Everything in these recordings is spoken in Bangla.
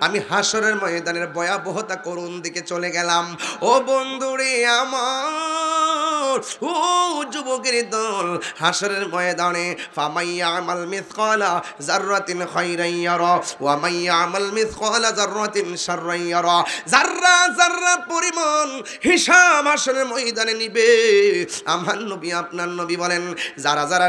আমি হাসরের ময়দানের ভয়াবহতা করুণ দিকে চলে গেলাম। ও বন্ধুরে আমার, ও যুবকের দল, হাসরের ময়দানে ফামাইয়া আমাল মিসকালা যাররাতিন খায়রান ইয়ারা ওয়া মাইয়া আমাল মিসকালা যাররাতিন শাররান ইয়ারা। যাররা যাররা পরিমাণ হিসাব হাসরের ময়দানে নিবে। আমার নবী আপনার নবী বলেন, যারা যারা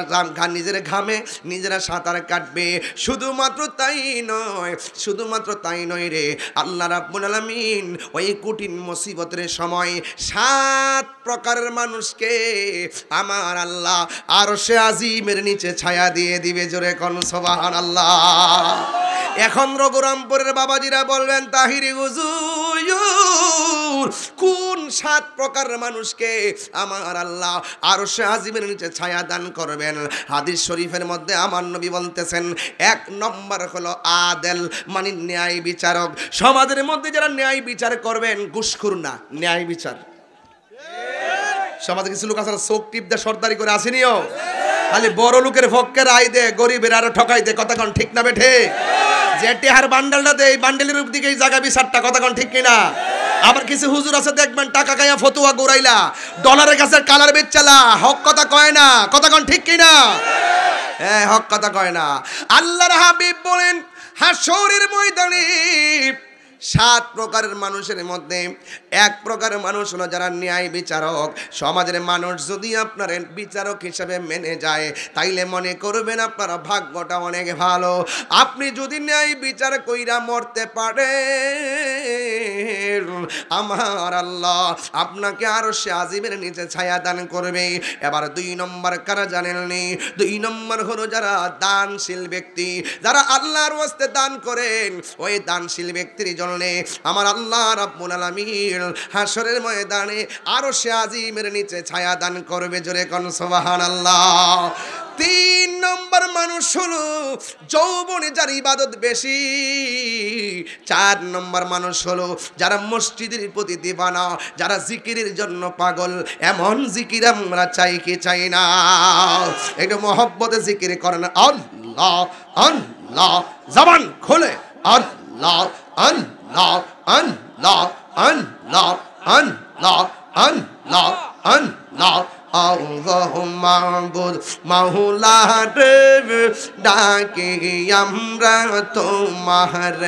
নিজের ঘামে নিজেরা সাঁতার কাটবে, শুধুমাত্র তাই নয়, শুধুমাত্র তাই নয় রে, আল্লাহ রাব্বুল আলামিন ওই কঠিন মুসিবতের সময় 7 প্রকারের মানুষকে আমার আল্লাহ আরশে আজিমের নিচে ছায়া দিয়ে দিবে। জোরে কোন সুবহানাল্লাহ। এখন রঘুরামপুরের বাবাজিরা বলবেন, তাহিরি হুজুর কোন 7 প্রকারের মানুষকে আমার আল্লাহ আরশে আজিমের নিচে ছায়া দান করবেন? হাদিস শরীফের মধ্যে আমার নবী বলতেছেন, 1 নম্বর হলো আদেল, মানে ন্যায় বিচারক। সমাজের মধ্যে যারা ন্যায় বিচার করবেন, ঘুষখোর না, ন্যায় বিচার। সমাজে কিছু লোক আছে চোখ টিপ দিয়ে সর্দারি করে আসেনিও, খালি বড় লোকের পক্ষে রায় দে, গরিবের আরো ঠকাই দে। কথা কোন ঠিক না বেঠে? যে টেহার বান্ডেলটা দেয়, বান্ডেলের দিকে এই জায়গা বিচারটা। কথা কোন ঠিক কিনা? আবার কিছু হুজুর আছে দেখবেন টাকা খাইয়া ফতুয়া গোরাইলা, ডলারের কাছে কালার বেচালা, হক কথা কয় না। কথা কোন ঠিক কিনা? হ্যাঁ, হক কথা কয় না। আল্লাহর হাবিব বলেন, হাসরের ময়দানে 7 প্রকারের মানুষের মধ্যে 1 প্রকারের মানুষ হলো যারা ন্যায় বিচারক। সমাজের মানুষ যদি আপনার বিচারক হিসেবে মেনে যায়, তাইলে মনে করবেন আপনার ভাগ্যটা অনেক ভালো। আপনি যদি ন্যায় বিচার কইরা মরতে পারেন, আমার আল্লাহ আপনাকে আরশে আজিমের নিচে ছায়া দান করবে। এবার 2 নম্বর কারা জানেননি? 2 নম্বর হলো যারা দানশীল ব্যক্তি, যারা আল্লাহর ওয়াস্তে দান করেন। ওই দানশীল ব্যক্তির আমার আল্লাহ রাব্বুল আলামিন হাসরের ময়দানে আরশে আজিমের নিচে ছায়া দান করবে। জোরে কোন সুবহানাল্লাহ। 3 নম্বর মানুষ হলো যৌবনে যার ইবাদত বেশি। 4 নম্বর মানুষ হলো যারা মসজিদের প্রতি দিবানা, যারা জিকিরের জন্য পাগল। এমন জিকির আমরা চাই কি চাই না? একটু মহব্বতে জিকির করেন, আল্লাহ আল্লাহ, জবান খুলে আল্লাহ আল্লাহ আল্লাহ আল্লাহ আল্লাহ আল্লাহ আল্লাহ। আল্লাহুম্মা মাবুদ মাওলা রে, ডাকি আমরা তোমার।